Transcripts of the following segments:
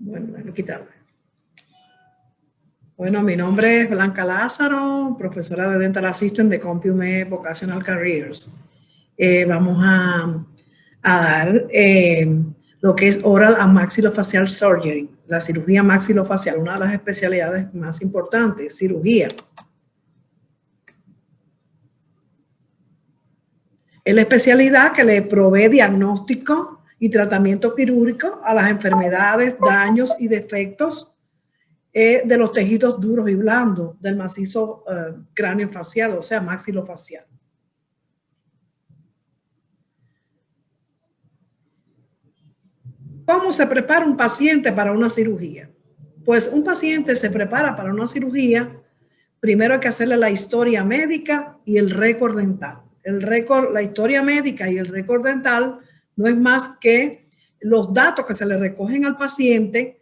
Bueno, déjame quitarla. Bueno, mi nombre es Blanca Lázaro, profesora de Dental Assistant de CompuMed Vocational Careers. Vamos a dar lo que es Oral and Maxillofacial Surgery, la cirugía maxilofacial, una de las especialidades más importantes, cirugía. Es la especialidad que le provee diagnóstico y tratamiento quirúrgico a las enfermedades, daños y defectos de los tejidos duros y blandos del macizo cráneo facial, o sea, maxilofacial. ¿Cómo se prepara un paciente para una cirugía? Pues un paciente se prepara para una cirugía, primero hay que hacerle la historia médica y el récord dental. La historia médica y el récord dental no es más que los datos que se le recogen al paciente,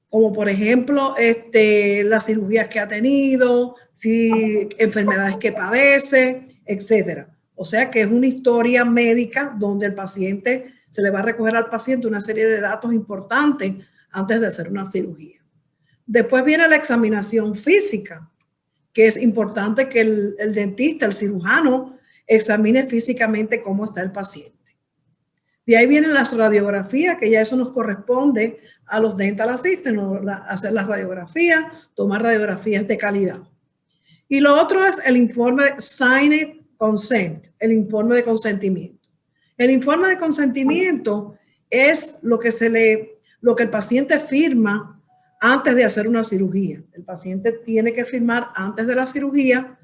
como por ejemplo las cirugías que ha tenido, enfermedades que padece, etcétera. O sea que es una historia médica donde el paciente se le va a recoger al paciente una serie de datos importantes antes de hacer una cirugía. Después viene la examinación física, que es importante que el dentista, el cirujano, examine físicamente cómo está el paciente. De ahí vienen las radiografías, que ya eso nos corresponde a los dental assistants, hacer las radiografías, tomar radiografías de calidad. Y lo otro es el informe Signed Consent, el informe de consentimiento. El informe de consentimiento es lo que el paciente firma antes de hacer una cirugía. El paciente tiene que firmar antes de la cirugía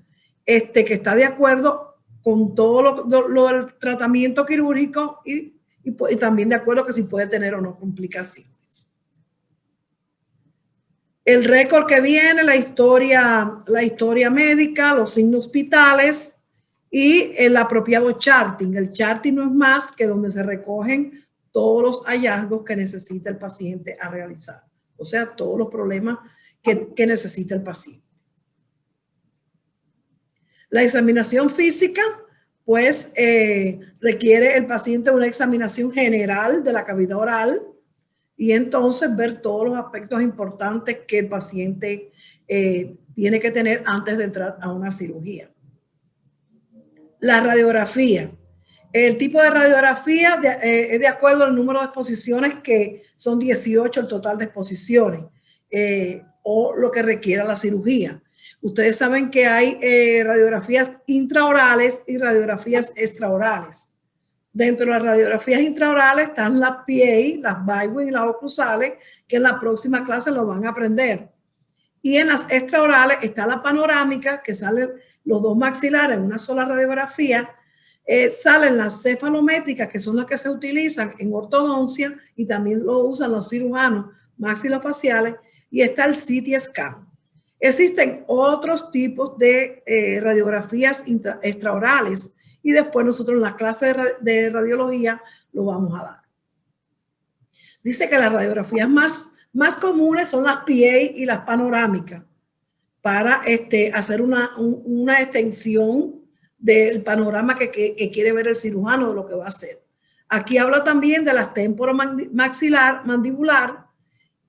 que está de acuerdo con todo lo del tratamiento quirúrgico y también de acuerdo que si puede tener o no complicaciones. El récord que viene, la historia médica, los signos vitales y el apropiado charting. El charting no es más que donde se recogen todos los hallazgos que necesita el paciente a realizar. O sea, todos los problemas que necesita el paciente. La examinación física, pues requiere el paciente una examinación general de la cavidad oral y entonces ver todos los aspectos importantes que el paciente tiene que tener antes de entrar a una cirugía. La radiografía. El tipo de radiografía es de acuerdo al número de exposiciones, que son 18 el total de exposiciones, o lo que requiera la cirugía. Ustedes saben que hay radiografías intraorales y radiografías extraorales. Dentro de las radiografías intraorales están las PA, las Bywin y las oclusales, que en la próxima clase lo van a aprender. Y en las extraorales está la panorámica, que salen los dos maxilares en una sola radiografía. Salen las cefalométricas, que son las que se utilizan en ortodoncia y también lo usan los cirujanos maxilofaciales, y está el CT scan. Existen otros tipos de radiografías extraorales y después nosotros en las clases de radiología lo vamos a dar. Dice que las radiografías más comunes son las PA y las panorámicas para hacer una extensión del panorama que quiere ver el cirujano de lo que va a hacer. Aquí habla también de las temporomaxilar mandibular,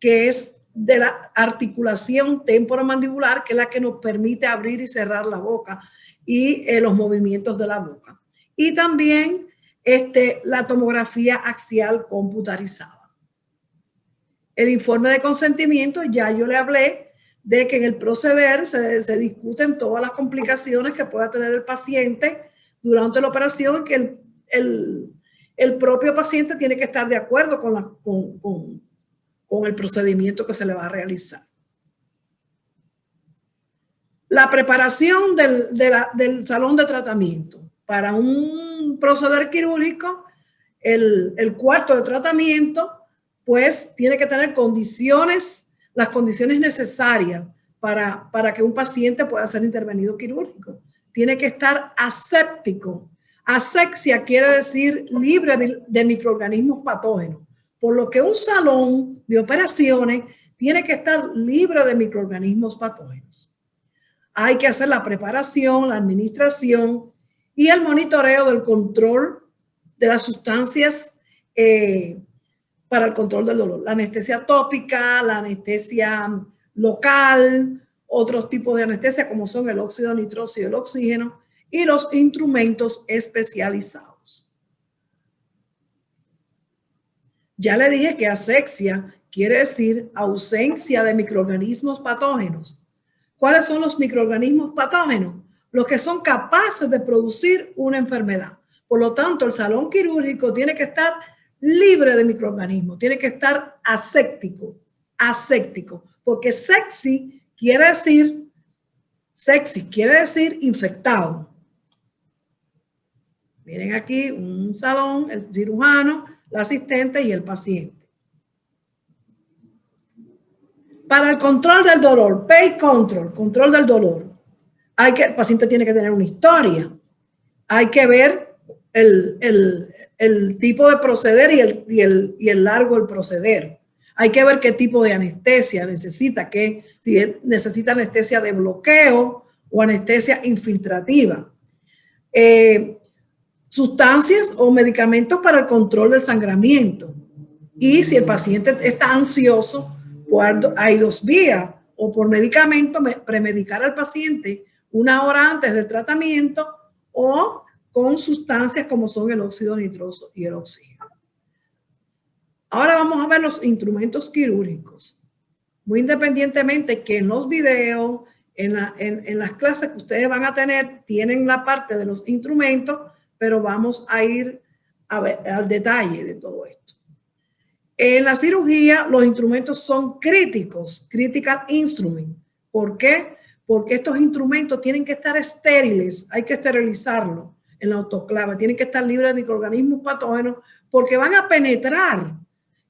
que es de la articulación temporomandibular, que es la que nos permite abrir y cerrar la boca y los movimientos de la boca. Y también la tomografía axial computarizada. El informe de consentimiento, ya yo le hablé de que en el proceder se discuten todas las complicaciones que pueda tener el paciente durante la operación, que el propio paciente tiene que estar de acuerdo con el procedimiento que se le va a realizar. La preparación del salón de tratamiento. Para un proceder quirúrgico, el cuarto de tratamiento, pues tiene que tener las condiciones necesarias para que un paciente pueda ser intervenido quirúrgico. Tiene que estar aséptico. Asepsia quiere decir libre de microorganismos patógenos, por lo que un salón de operaciones tiene que estar libre de microorganismos patógenos. Hay que hacer la preparación, la administración y el monitoreo del control de las sustancias para el control del dolor. La anestesia tópica, la anestesia local, otros tipos de anestesia como son el óxido nitroso y el oxígeno, y los instrumentos especializados. Ya le dije que asexia quiere decir ausencia de microorganismos patógenos. ¿Cuáles son los microorganismos patógenos? Los que son capaces de producir una enfermedad. Por lo tanto, el salón quirúrgico tiene que estar libre de microorganismos, tiene que estar aséptico, porque sexy quiere decir infectado. Miren aquí un salón, el cirujano, el asistente y el paciente. Para el control del dolor, pain control, control del dolor, el paciente tiene que tener una historia. Hay que ver el tipo de proceder y el largo del proceder. Hay que ver qué tipo de anestesia necesita, si necesita anestesia de bloqueo o anestesia infiltrativa. Sustancias o medicamentos para el control del sangramiento. Y si el paciente está ansioso, hay dos vías, o por medicamento, premedicar al paciente una hora antes del tratamiento, o con sustancias como son el óxido nitroso y el oxígeno. Ahora vamos a ver los instrumentos quirúrgicos. Muy independientemente que en los videos, en las clases que ustedes van a tener, tienen la parte de los instrumentos, pero vamos a ir a ver al detalle de todo esto. En la cirugía, los instrumentos son críticos, critical instrument. ¿Por qué? Porque estos instrumentos tienen que estar estériles, hay que esterilizarlo en la autoclave, tienen que estar libres de microorganismos patógenos porque van a penetrar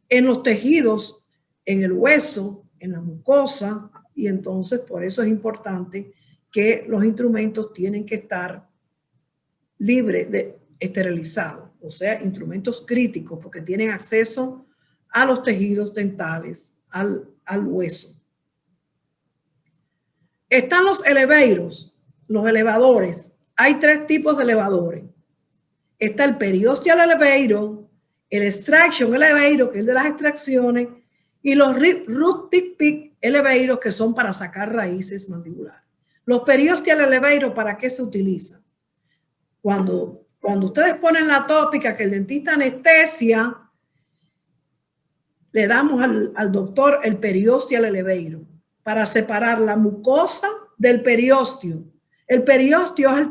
en los tejidos, en el hueso, en la mucosa, y entonces por eso es importante que los instrumentos tienen que estar libres de esterilizados, o sea, instrumentos críticos porque tienen acceso a los tejidos dentales, al hueso. Están los elevators, los elevadores. Hay tres tipos de elevadores. Está el periosteal elevator, el extraction elevator, que es de las extracciones, y los root tip elevators, que son para sacar raíces mandibulares. Los periosteal elevators, ¿para qué se utilizan? Cuando ustedes ponen la tópica que el dentista anestesia, le damos al doctor el periosteal elevator para separar la mucosa del periósteo. El periósteo es el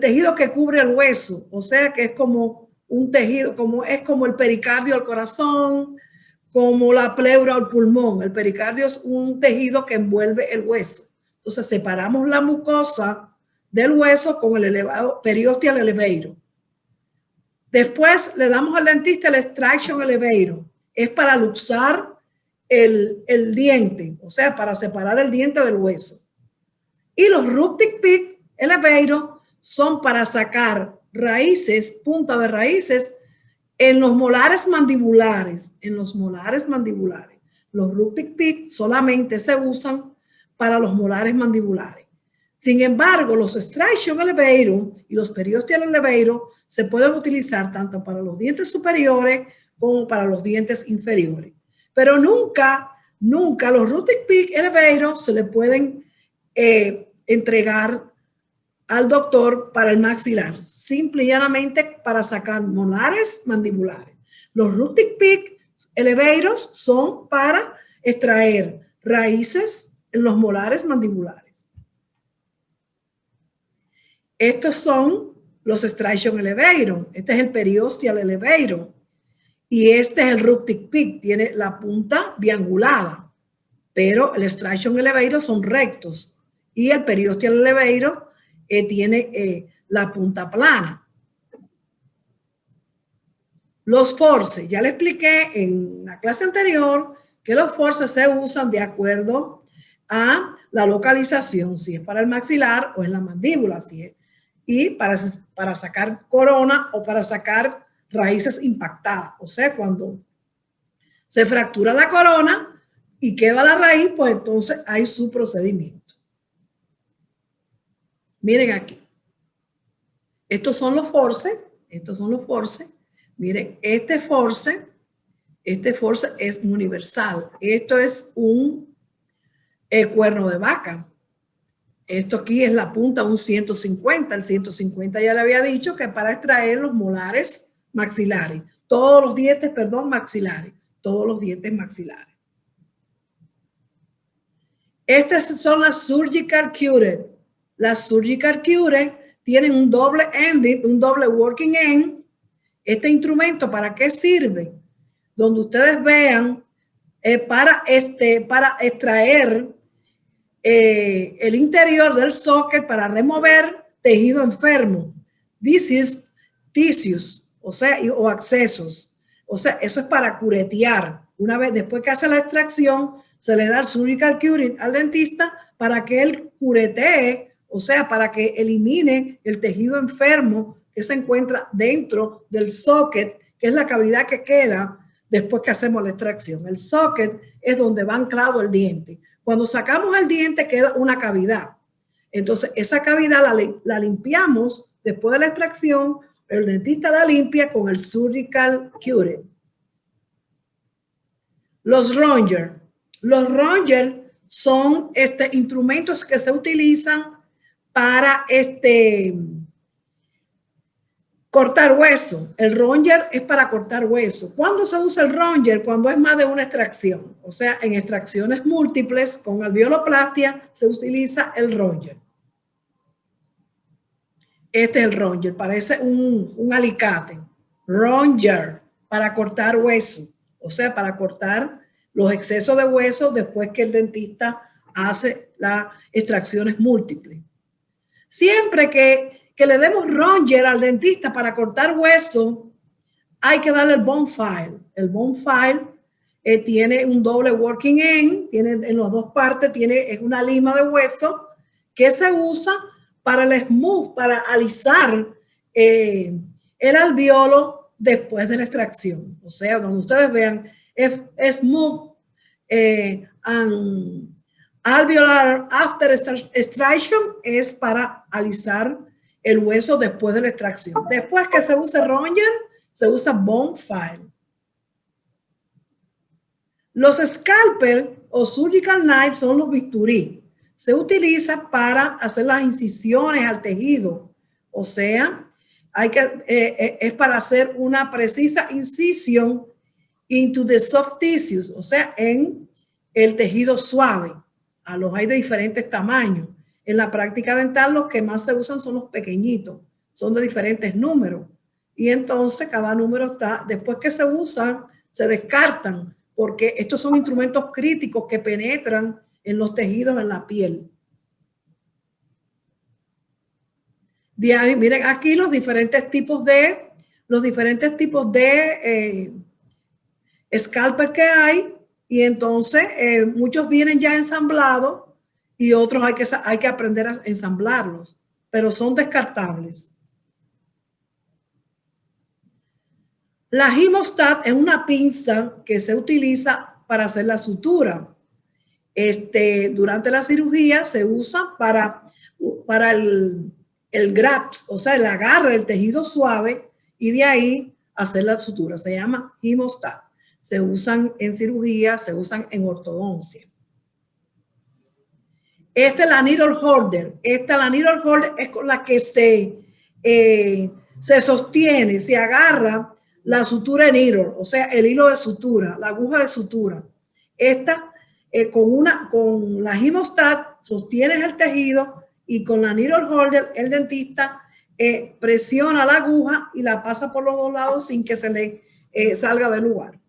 tejido que cubre el hueso, o sea que es como un tejido, es como el pericardio al corazón, como la pleura al pulmón. El pericardio es un tejido que envuelve el hueso. Entonces separamos la mucosa del hueso con el elevado periosteal elevator. Después le damos al dentista el extraction elevator. Es para luxar el diente, o sea, para separar el diente del hueso. Y los root tip elevator son para sacar raíces, punta de raíces, en los molares mandibulares. Los root tip solamente se usan para los molares mandibulares. Sin embargo, los extraction elevator y los periosteal elevator se pueden utilizar tanto para los dientes superiores como para los dientes inferiores. Pero nunca los root tip elevator se le pueden entregar al doctor para el maxilar, simple y llanamente para sacar molares mandibulares. Los root tip elevators son para extraer raíces en los molares mandibulares. Estos son los extraction elevator. Este es el periosteal elevator. Y este es el root tip, tiene la punta biangulada, pero el extraction elevator son rectos y el periosteal elevator tiene la punta plana. Los forces, ya le expliqué en la clase anterior que los forces se usan de acuerdo a la localización, si es para el maxilar o en la mandíbula, si es, y para sacar corona o para sacar raíces impactadas. O sea, cuando se fractura la corona y queda la raíz, pues entonces hay su procedimiento. Miren aquí. Estos son los forces Miren, este force es universal. Esto es un cuerno de vaca. Esto aquí es la punta, un 150. El 150 ya le había dicho que para extraer los molares maxilares. Todos los dientes, perdón, maxilares. Todos los dientes maxilares. Estas son las surgical cured. Las surgical cured tienen un doble ending, un doble working end. Este instrumento, ¿para qué sirve? Donde ustedes vean para extraer el interior del socket para remover tejido enfermo, tissues, o sea, o accesos. O sea, eso es para curetear. Una vez después que hace la extracción, se le da el surgical curing al dentista para que él curetee, o sea, para que elimine el tejido enfermo que se encuentra dentro del socket, que es la cavidad que queda después que hacemos la extracción. El socket es donde va anclado el diente. Cuando sacamos el diente queda una cavidad. Entonces, esa cavidad la limpiamos después de la extracción. El dentista la limpia con el surgical curing. Los rongers. Los rongers son instrumentos que se utilizan para cortar hueso. El ronger es para cortar hueso. ¿Cuándo se usa el ronger? Cuando es más de una extracción. O sea, en extracciones múltiples con alveoloplastia se utiliza el ronger. Este es el ronger, parece un alicate. Ronger, para cortar hueso. O sea, para cortar los excesos de hueso después que el dentista hace las extracciones múltiples. Siempre que le demos ronger al dentista para cortar hueso, hay que darle el bone file. El bone file tiene un doble working end, tiene en las dos partes, es una lima de hueso que se usa para el smooth, para alisar el alveolo después de la extracción. O sea, donde ustedes vean, es smooth and alveolar after extraction es para alisar el hueso después de la extracción. Después que se usa ronger, se usa bone file. Los scalpel o surgical knives son los bisturí. Se utiliza para hacer las incisiones al tejido. O sea, es para hacer una precisa incisión into the soft tissues, o sea, en el tejido suave. Hay de diferentes tamaños. En la práctica dental los que más se usan son los pequeñitos, son de diferentes números. Y entonces cada número está, después que se usan, se descartan, porque estos son instrumentos críticos que penetran en los tejidos, en la piel. De ahí, miren aquí los diferentes tipos de scalpel que hay. Y entonces muchos vienen ya ensamblados y otros hay que aprender a ensamblarlos, pero son descartables. La hemostat es una pinza que se utiliza para hacer la sutura. Durante la cirugía se usa para el grasp, o sea, el agarre del tejido suave y de ahí hacer la sutura. Se llama hemostat. Se usan en cirugía, se usan en ortodoncia. Esta es la needle holder. La needle holder es con la que se sostiene, se agarra la sutura needle, o sea, el hilo de sutura, la aguja de sutura. Esta, con la hemostat, sostienes el tejido y con la needle holder, el dentista presiona la aguja y la pasa por los dos lados sin que se le salga del lugar.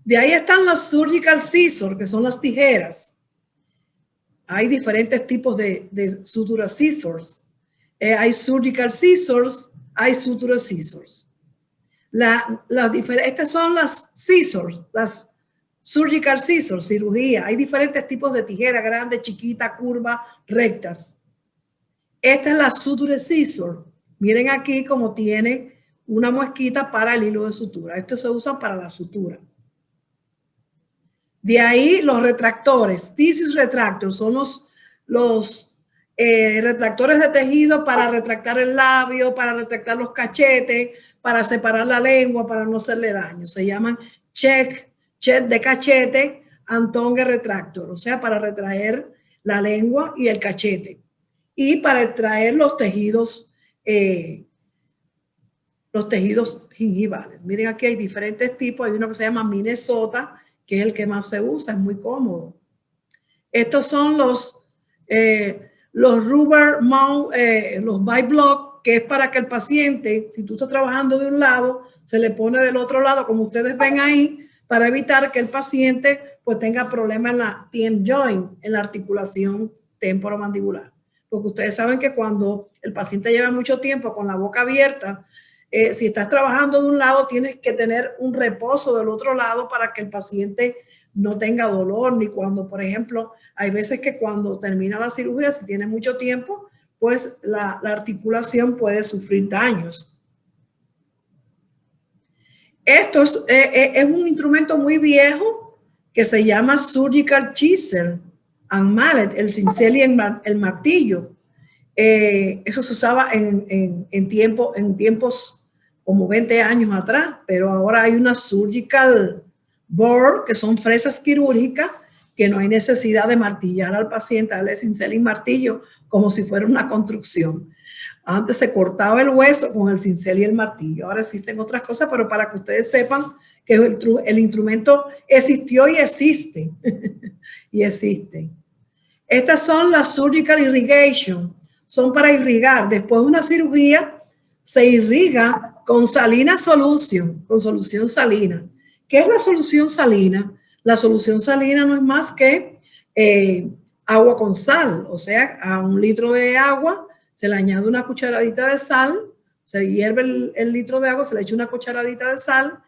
De ahí están las surgical scissors, que son las tijeras. Hay diferentes tipos de sutura scissors. Hay surgical scissors, hay sutura scissors. Estas son las scissors, las surgical scissors, cirugía. Hay diferentes tipos de tijeras, grandes, chiquitas, curvas, rectas. Esta es la sutura scissor. Miren aquí cómo tiene una muesquita para el hilo de sutura. Estos se usan para la sutura. De ahí los retractores, tissues retractors, son los retractores de tejido para retractar el labio, para retractar los cachetes, para separar la lengua, para no hacerle daño. Se llaman check de cachete and tongue retractor, o sea, para retraer la lengua y el cachete. Y para extraer los tejidos gingivales. Miren, aquí hay diferentes tipos. Hay uno que se llama Minnesota, que es el que más se usa, es muy cómodo. Estos son los rubber mount, los bite block, que es para que el paciente, si tú estás trabajando de un lado, se le pone del otro lado, como ustedes ven ahí, para evitar que el paciente pues tenga problemas en la TM joint, en la articulación temporomandibular. Porque ustedes saben que cuando el paciente lleva mucho tiempo con la boca abierta, si estás trabajando de un lado, tienes que tener un reposo del otro lado para que el paciente no tenga dolor, ni cuando, por ejemplo, hay veces que cuando termina la cirugía, si tiene mucho tiempo, pues la articulación puede sufrir daños. Esto es un instrumento muy viejo que se llama Surgical Chisel and Mallet, el cincel y el martillo. Eso se usaba en tiempos como 20 años atrás, pero ahora hay una Surgical Board, que son fresas quirúrgicas, que no hay necesidad de martillar al paciente, darle cincel y martillo como si fuera una construcción. Antes se cortaba el hueso con el cincel y el martillo. Ahora existen otras cosas, pero para que ustedes sepan que el instrumento existió y existe. Y existe. Estas son las surgical irrigation. Son para irrigar. Después de una cirugía, se irriga con salina solution, con solución salina. ¿Qué es la solución salina? La solución salina no es más que agua con sal. O sea, a 1 litro de agua se le añade una cucharadita de sal, se hierve el litro de agua, se le echa una cucharadita de sal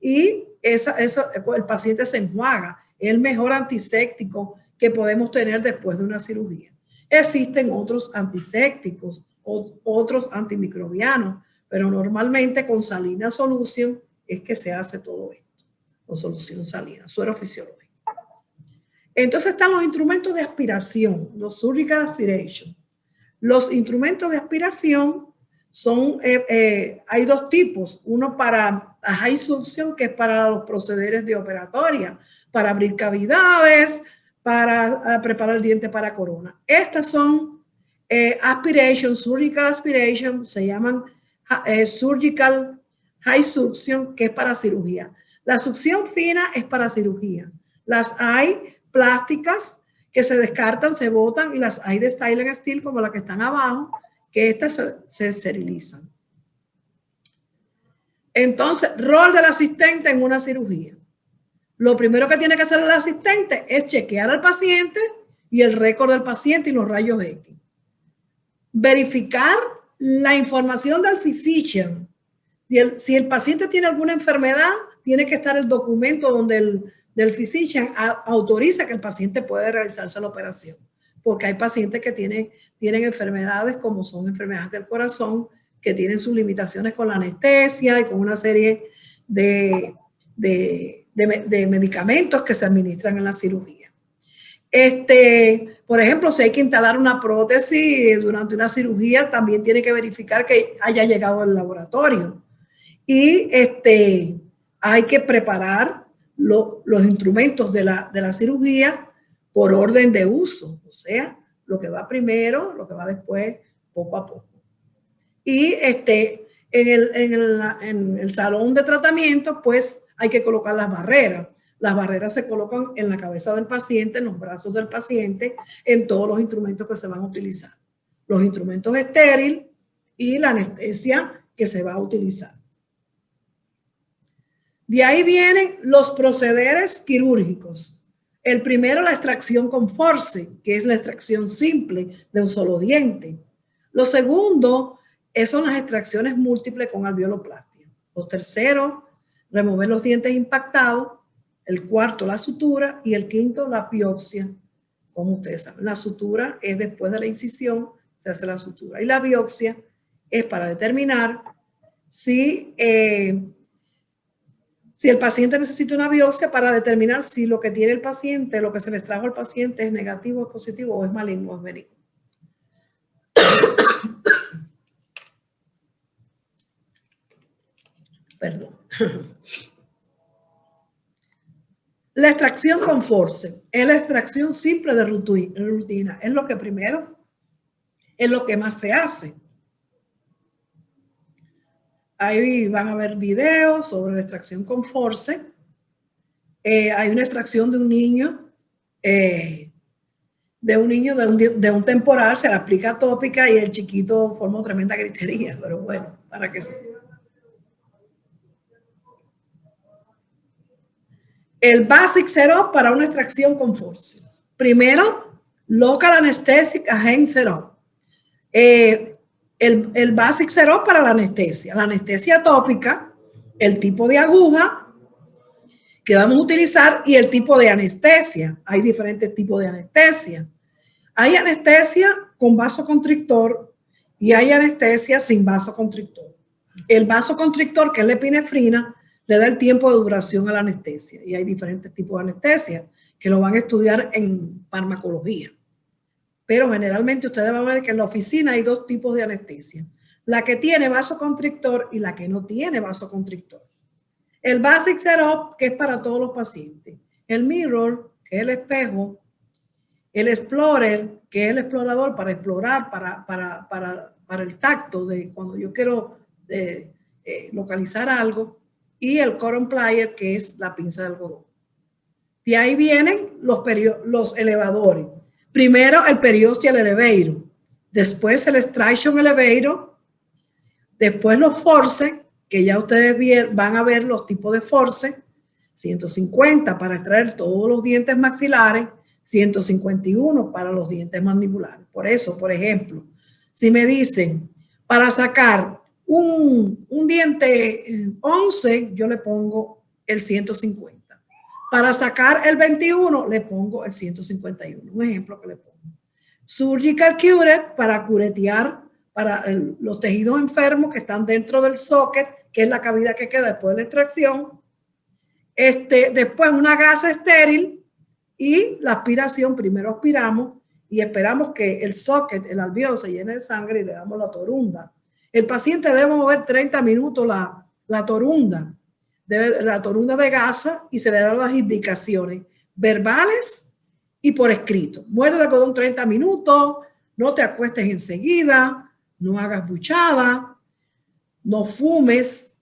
y el paciente se enjuaga. Es el mejor antiséptico que podemos tener después de una cirugía. Existen otros antisépticos, otros antimicrobianos, pero normalmente con salina solution es que se hace todo esto, con solución salina, suero fisiológico. Entonces están los instrumentos de aspiración, los surgical aspiration. Los instrumentos de aspiración son, hay 2 tipos, uno para la high suction, que es para los procederes de operatoria, para abrir cavidades, para preparar el diente para corona. Estas son aspiration, surgical aspiration, se llaman surgical high suction, que es para cirugía. La succión fina es para cirugía. Las hay plásticas que se descartan, se botan, y las hay de Stylen Steel, como las que están abajo, que estas se esterilizan. Entonces, rol del asistente en una cirugía. Lo primero que tiene que hacer el asistente es chequear al paciente y el récord del paciente y los rayos X. Verificar la información del physician. Si el paciente tiene alguna enfermedad, tiene que estar el documento donde del physician autoriza que el paciente puede realizarse la operación. Porque hay pacientes que tienen enfermedades como son enfermedades del corazón, que tienen sus limitaciones con la anestesia y con una serie de medicamentos que se administran en la cirugía. Por ejemplo, si hay que instalar una prótesis durante una cirugía, también tiene que verificar que haya llegado al laboratorio. Y hay que preparar los instrumentos de la cirugía por orden de uso, o sea, lo que va primero, lo que va después, poco a poco. Y en el salón de tratamiento, pues hay que colocar las barreras. Las barreras se colocan en la cabeza del paciente, en los brazos del paciente, en todos los instrumentos que se van a utilizar. Los instrumentos estériles y la anestesia que se va a utilizar. De ahí vienen los procederes quirúrgicos. El primero, la extracción con force, que es la extracción simple de un solo diente. Lo segundo son las extracciones múltiples con alveoloplastia. Los terceros, remover los dientes impactados. El cuarto, la sutura. Y el quinto, la biopsia. Como ustedes saben, la sutura es después de la incisión, se hace la sutura. Y la biopsia es para determinar si el paciente necesita una biopsia, para determinar si lo que tiene el paciente, lo que se le extrajo al paciente, es negativo, es positivo, o es maligno, o es benigno. Perdón. La extracción con force es la extracción simple de rutina. Es lo que primero, es lo que más se hace. Ahí van a ver videos sobre la extracción con force. Hay una extracción de un niño, de un temporal, se la aplica tópica y el chiquito forma tremenda gritería, pero bueno, para que se... El basic setup para una extracción con force. Primero, local anesthetic agent setup. El basic setup para la anestesia tópica, el tipo de aguja que vamos a utilizar y el tipo de anestesia. Hay diferentes tipos de anestesia. Hay anestesia con vasoconstrictor y hay anestesia sin vasoconstrictor. El vasoconstrictor, que es la epinefrina, le da el tiempo de duración a la anestesia. Y hay diferentes tipos de anestesia que lo van a estudiar en farmacología. Pero generalmente ustedes van a ver que en la oficina hay dos tipos de anestesia. La que tiene vasoconstrictor y la que no tiene vasoconstrictor. El basic setup, que es para todos los pacientes. El mirror, que es el espejo. El explorer, que es el explorador para explorar, para el tacto de cuando yo quiero localizar algo. Y el current plier, que es la pinza de algodón. De ahí vienen los elevadores. Primero el periosteal elevator, después el extraction elevator, después los force, que ya ustedes van a ver los tipos de force, 150 para extraer todos los dientes maxilares, 151 para los dientes mandibulares. Por eso, por ejemplo, si me dicen, para sacar un diente 11, yo le pongo el 150. Para sacar el 21, le pongo el 151. Un ejemplo que le pongo. Surgical cure, para curetear para los tejidos enfermos que están dentro del socket, que es la cavidad que queda después de la extracción. Después una gasa estéril y la aspiración. Primero aspiramos y esperamos que el socket, el alvéolo, se llene de sangre y le damos la torunda. El paciente debe mover 30 minutos la torunda. La torunda de gasa y se le dan las indicaciones verbales y por escrito. Muerde el algodón 30 minutos, no te acuestes enseguida, no hagas buchada, no fumes.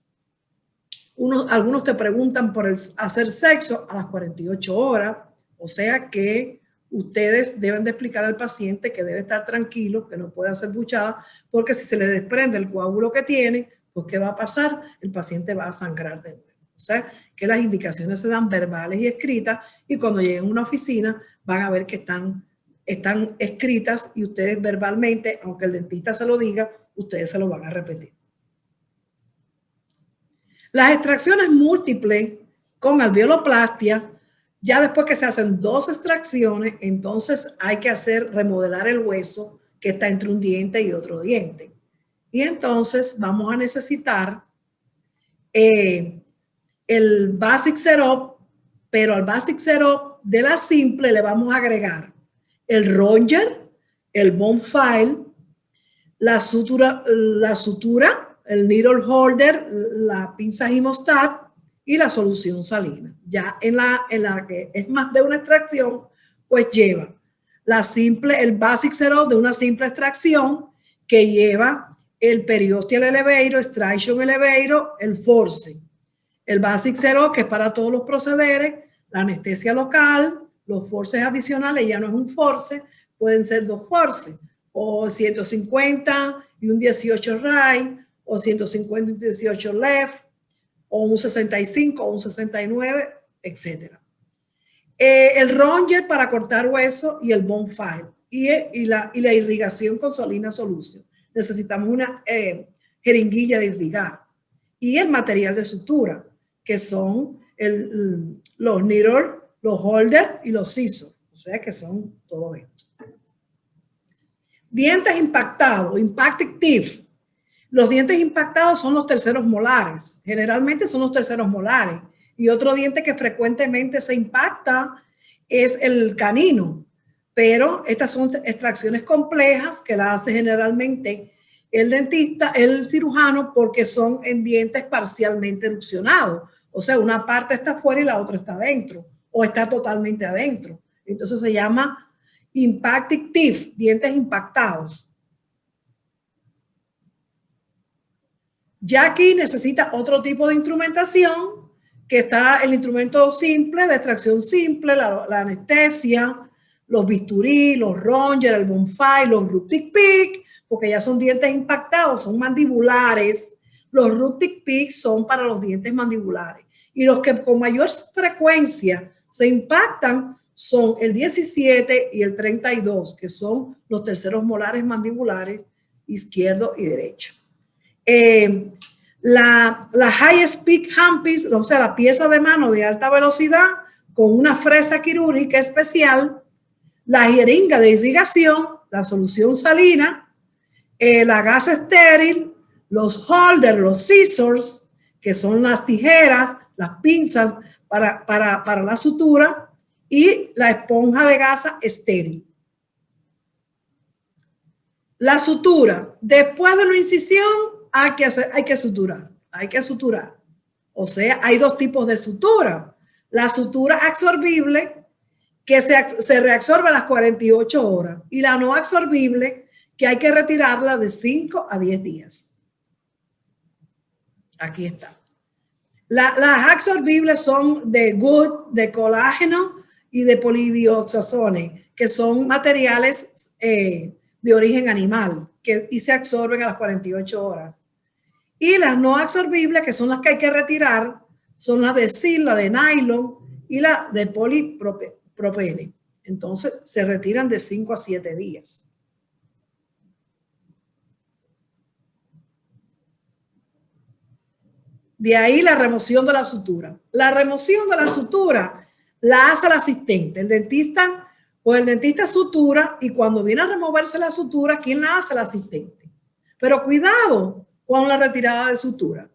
Algunos te preguntan por hacer sexo a las 48 horas, o sea que ustedes deben de explicar al paciente que debe estar tranquilo, que no puede hacer buchada, porque si se le desprende el coágulo que tiene, pues ¿qué va a pasar? El paciente va a sangrar de nuevo. O sea, que las indicaciones se dan verbales y escritas y cuando lleguen a una oficina van a ver que están escritas y ustedes verbalmente, aunque el dentista se lo diga, ustedes se lo van a repetir. Las extracciones múltiples con alveoloplastia, ya después que se hacen 2 extracciones, entonces hay que remodelar el hueso que está entre un diente y otro diente. Y entonces vamos a necesitar el basic setup, pero al basic setup de la simple le vamos a agregar el ronger, el bone file, la sutura, el needle holder, la pinza hemostat y la solución salina. Ya en la que es más de una extracción, pues lleva el basic setup de una simple extracción que lleva el periosteal elevator, extraction elevator, el force. El basic setup, que es para todos los procederes, la anestesia local, los forces adicionales, ya no es un force, pueden ser 2 forces, o 150 y un 18 right, o 150 y un 18 left, o un 65 o un 69, etc. El ronger para cortar hueso y el bone file, y la irrigación con Solina Solution. Necesitamos una jeringuilla de irrigar, y el material de sutura, que son los needle, los holder y los scissors. O sea que son todo esto. Dientes impactados, impacted teeth. Los dientes impactados son los terceros molares. Generalmente son los terceros molares. Y otro diente que frecuentemente se impacta es el canino. Pero estas son extracciones complejas que las hace generalmente el dentista, el cirujano, porque son en dientes parcialmente erupcionados. O sea, una parte está afuera y la otra está adentro, o está totalmente adentro. Entonces se llama impacted teeth, dientes impactados. Ya aquí necesita otro tipo de instrumentación, que está el instrumento simple, de extracción simple, la anestesia, los bisturí, los ronger, el bonfire, los Ruptic Peak, porque ya son dientes impactados, son mandibulares. Los Ruptic Peak son para los dientes mandibulares. Y los que con mayor frecuencia se impactan son el 17 y el 32, que son los terceros molares mandibulares izquierdo y derecho. La high speed handpiece, o sea, la pieza de mano de alta velocidad con una fresa quirúrgica especial, la jeringa de irrigación, la solución salina, la gasa estéril, los holders, los scissors, que son las tijeras, las pinzas para la sutura, y la esponja de gasa estéril. La sutura, después de la incisión, hay que suturar. O sea, hay dos tipos de sutura. La sutura absorbible, que se reabsorbe a las 48 horas, y la no absorbible, que hay que retirarla de 5 a 10 días. Aquí está. Las absorbibles son de good, de colágeno y de polidioxazones, que son materiales de origen animal y se absorben a las 48 horas. Y las no absorbibles, que son las que hay que retirar, son las de sil, la de nylon y la de polipropene. Entonces se retiran de 5 a 7 días. De ahí la remoción de la sutura. La remoción de la sutura la hace el asistente. El dentista sutura, y cuando viene a removerse la sutura, ¿quién la hace? El asistente. Pero cuidado con la retirada de sutura.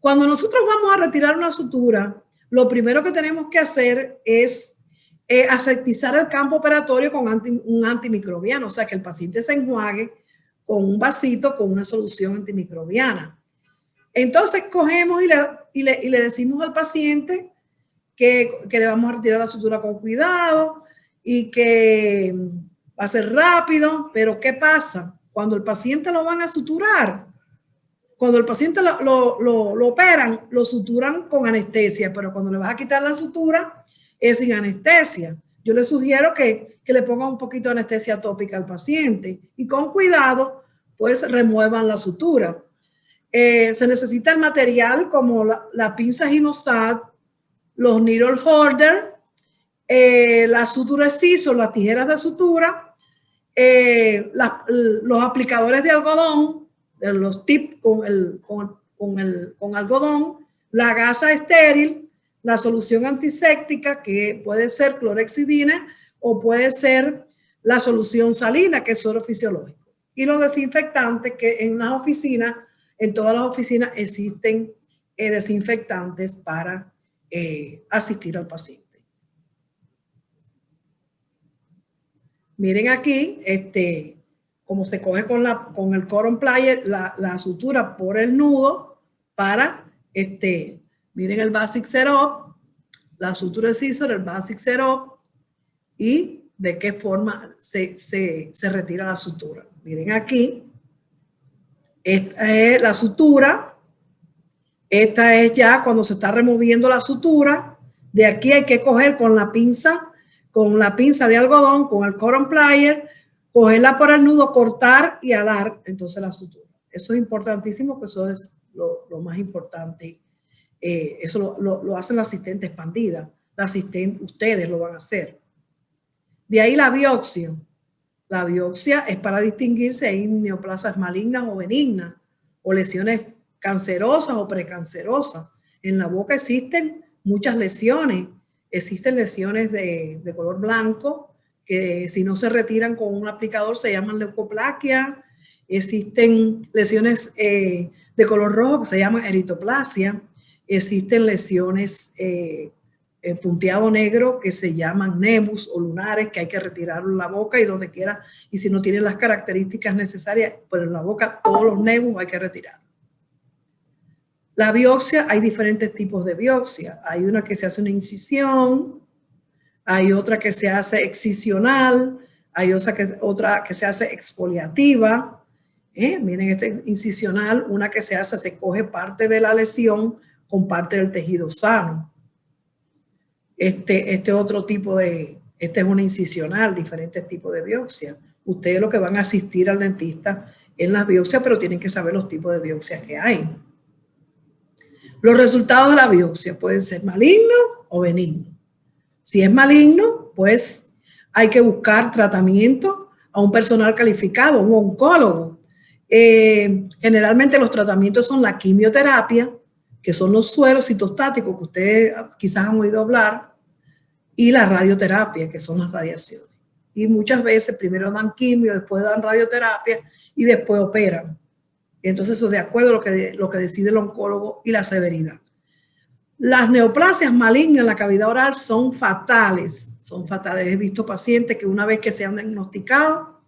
Cuando nosotros vamos a retirar una sutura, lo primero que tenemos que hacer es aseptizar el campo operatorio con un antimicrobiano, o sea, que el paciente se enjuague con un vasito con una solución antimicrobiana. Entonces cogemos y le decimos al paciente que le vamos a retirar la sutura con cuidado y que va a ser rápido, pero ¿qué pasa? Cuando el paciente lo van a suturar, cuando el paciente lo operan, lo suturan con anestesia, pero cuando le vas a quitar la sutura es sin anestesia. Yo le sugiero que le pongan un poquito de anestesia tópica al paciente y con cuidado pues remuevan la sutura. Se necesita el material como la pinza Hemostat, los needle holder, las suturas scissors, las tijeras de sutura, los aplicadores de algodón, los tips con algodón, la gasa estéril, la solución antiséptica, que puede ser clorhexidina o puede ser la solución salina, que es suero fisiológico, y los desinfectantes, que en las oficinas, en todas las oficinas existen desinfectantes para asistir al paciente. Miren aquí, como se coge con el cotton plier la sutura por el nudo para, miren el basic setup, la sutura de scissor, el basic setup y de qué forma se retira la sutura. Miren aquí, esta es la sutura, esta es ya cuando se está removiendo la sutura. De aquí hay que coger con la pinza de algodón, con el cotton plier, cogerla por el nudo, cortar y alar entonces la sutura. Eso es importantísimo, pues eso es lo más importante. Eso lo hacen la asistente expandida. La asistente, ustedes lo van a hacer. De ahí la biopsia. La biopsia es para distinguir si hay neoplasias malignas o benignas, o lesiones cancerosas o precancerosas. En la boca existen muchas lesiones. Existen lesiones de color blanco, que si no se retiran con un aplicador se llaman leucoplaquia. Existen lesiones de color rojo que se llaman eritoplasia. Existen lesiones punteado negro que se llaman nebus o lunares, que hay que retirarlo en la boca y donde quiera. Y si no tiene las características necesarias, pues en la boca todos los nebus hay que retirarlos. La biopsia, hay diferentes tipos de biopsia. Hay una que se hace una incisión, hay otra que se hace excisional, hay otra que se hace exfoliativa. Miren, esta incisional, una que se hace, se coge parte de la lesión con parte del tejido sano. Este otro tipo de, es una incisional, diferentes tipos de biopsia. Ustedes lo que van a asistir al dentista en las biopsias, pero tienen que saber los tipos de biopsias que hay. Los resultados de la biopsia pueden ser malignos o benignos. Si es maligno, pues hay que buscar tratamiento a un personal calificado, un oncólogo. Generalmente los tratamientos son la quimioterapia, que son los sueros citostáticos que ustedes quizás han oído hablar, y la radioterapia, que son las radiaciones. Y muchas veces primero dan quimio, después dan radioterapia y después operan. Entonces eso es de acuerdo a lo que decide el oncólogo y la severidad. Las neoplasias malignas en la cavidad oral son fatales. Son fatales. He visto pacientes que una vez que se han diagnosticado,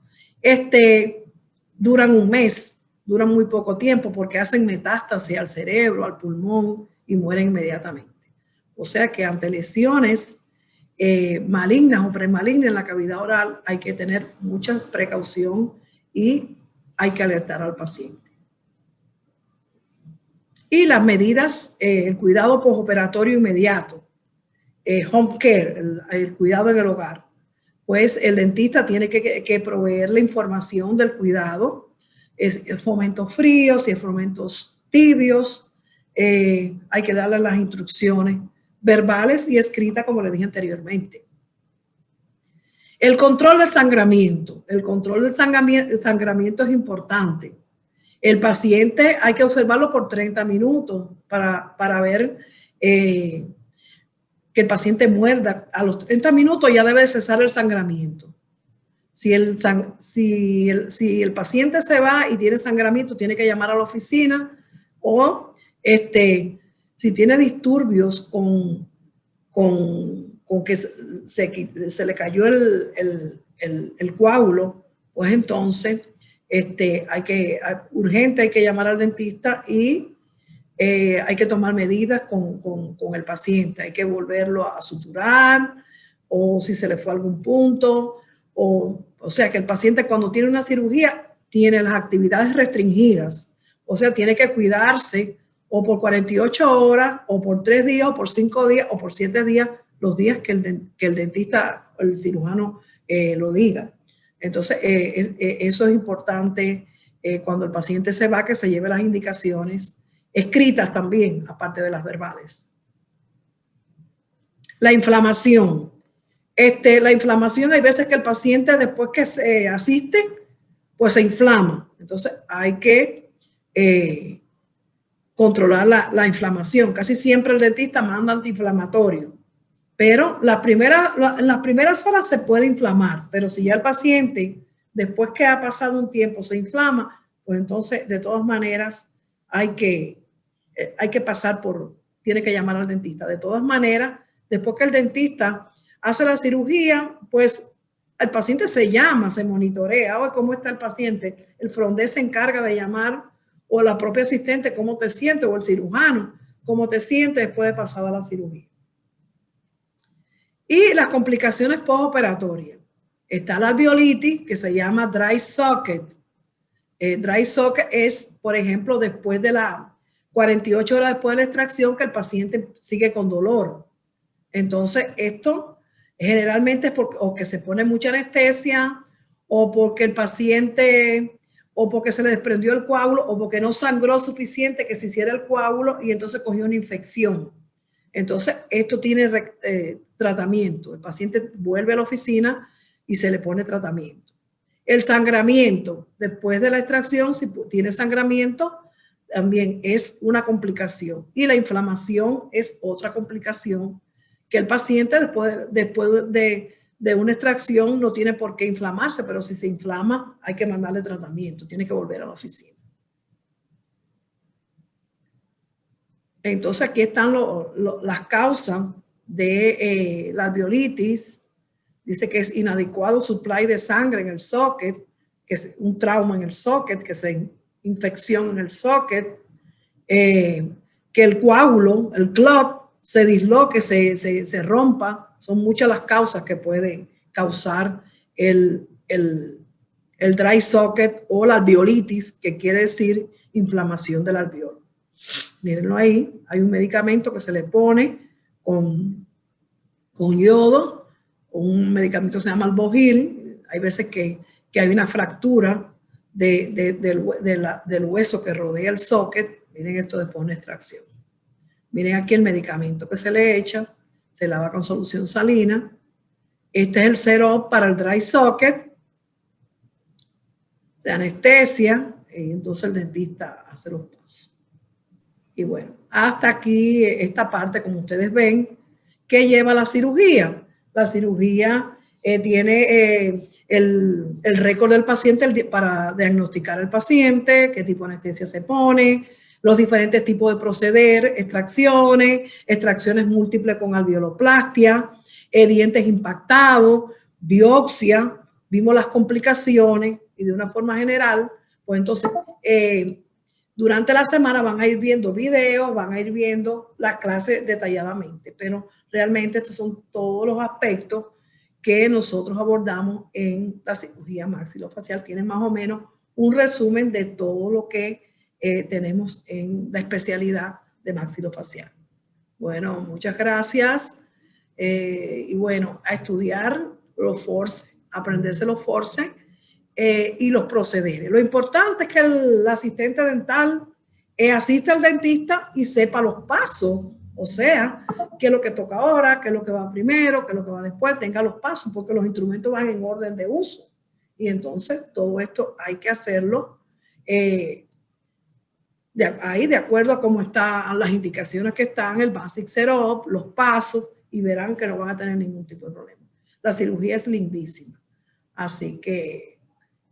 duran un mes, duran muy poco tiempo porque hacen metástasis al cerebro, al pulmón y mueren inmediatamente. O sea que ante lesiones malignas o premalignas en la cavidad oral hay que tener mucha precaución y hay que alertar al paciente. Y las medidas, el cuidado postoperatorio inmediato, home care, el cuidado en el hogar. Pues el dentista tiene que proveer la información del cuidado, es fomentos fríos, si es fomentos tibios, hay que darle las instrucciones verbales y escritas, como les dije anteriormente. El control del sangramiento. El control del sangramiento es importante. El paciente hay que observarlo por 30 minutos para ver que el paciente muerda. A los 30 minutos ya debe cesar el sangramiento. Si el paciente se va y tiene sangramiento, tiene que llamar a la oficina o si tiene disturbios con que se le cayó el coágulo, pues entonces urgente hay que llamar al dentista y hay que tomar medidas con el paciente. Hay que volverlo a suturar o si se le fue algún punto. O sea que el paciente cuando tiene una cirugía tiene las actividades restringidas. O sea, tiene que cuidarse o por 48 horas o por 3 días o por 5 días o por 7 días, los días que el dentista o el cirujano lo diga. Entonces, eso es importante cuando el paciente se va, que se lleve las indicaciones escritas también, aparte de las verbales. La inflamación. La inflamación, hay veces que el paciente después que se asiste, pues se inflama. Entonces, hay que controlar la inflamación. Casi siempre el dentista manda antiinflamatorio. Pero en las primeras horas se puede inflamar, pero si ya el paciente, después que ha pasado un tiempo, se inflama, pues entonces, de todas maneras, hay que tiene que llamar al dentista. De todas maneras, después que el dentista hace la cirugía, pues el paciente se llama, se monitorea. Oye, ¿cómo está el paciente? El front desk se encarga de llamar, o la propia asistente, ¿cómo te sientes? O el cirujano, ¿cómo te sientes después de pasada la cirugía? Y las complicaciones postoperatorias. Está la alveolitis, que se llama dry socket. Dry socket es, por ejemplo, después de 48 horas después de la extracción, que el paciente sigue con dolor. Entonces, esto generalmente es porque se pone mucha anestesia, o porque el paciente, o porque se le desprendió el coágulo, o porque no sangró suficiente que se hiciera el coágulo y entonces cogió una infección. Entonces, esto tiene tratamiento. El paciente vuelve a la oficina y se le pone tratamiento. El sangramiento, después de la extracción, si tiene sangramiento, también es una complicación. Y la inflamación es otra complicación que el paciente después de una extracción no tiene por qué inflamarse, pero si se inflama hay que mandarle tratamiento, tiene que volver a la oficina. Entonces aquí están las causas de la alveolitis. Dice que es inadecuado supply de sangre en el socket, que es un trauma en el socket, que es infección en el socket, que el coágulo, el clot, se disloque, se rompa. Son muchas las causas que pueden causar el dry socket o la alveolitis, que quiere decir inflamación del alveolo. Mírenlo ahí, hay un medicamento que se le pone con yodo, un medicamento que se llama Albogil. Hay veces que hay una fractura del hueso que rodea el socket. Miren esto después de una extracción. Miren aquí el medicamento que se le echa, se lava con solución salina. Este es el syrup para el dry socket. Se anestesia y entonces el dentista hace los pasos. Y bueno, hasta aquí esta parte, como ustedes ven, que lleva la cirugía. La cirugía tiene el récord del paciente para diagnosticar al paciente, qué tipo de anestesia se pone, los diferentes tipos de proceder, extracciones múltiples con alveoloplastia, dientes impactados, biopsia, vimos las complicaciones y de una forma general, pues entonces durante la semana van a ir viendo videos, van a ir viendo las clases detalladamente, pero realmente estos son todos los aspectos que nosotros abordamos en la cirugía maxilofacial. Tienen más o menos un resumen de todo lo que tenemos en la especialidad de maxilofacial. Bueno, muchas gracias. Y bueno, a estudiar los forceps, aprenderse los forceps y los procederes. Lo importante es que el asistente dental asista al dentista y sepa los pasos, o sea, qué es lo que toca ahora, qué es lo que va primero, qué es lo que va después, tenga los pasos, porque los instrumentos van en orden de uso. Y entonces todo esto hay que hacerlo de acuerdo a cómo están las indicaciones que están, el basic setup, los pasos, y verán que no van a tener ningún tipo de problema. La cirugía es lindísima. Así que,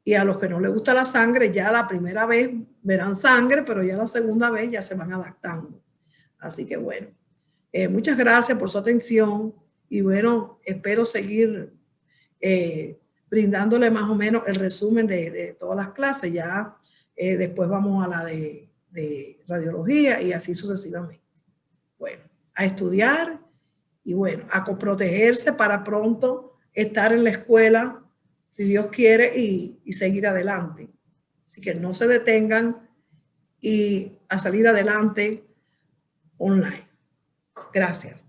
y a los que no les gusta la sangre, ya la primera vez verán sangre, pero ya la segunda vez ya se van adaptando. Así que bueno, muchas gracias por su atención y bueno, espero seguir brindándole más o menos el resumen de todas las clases. Ya después vamos a la de radiología y así sucesivamente. Bueno, a estudiar y bueno, a protegerse para pronto estar en la escuela, si Dios quiere, y seguir adelante. Así que no se detengan y a salir adelante online. Gracias.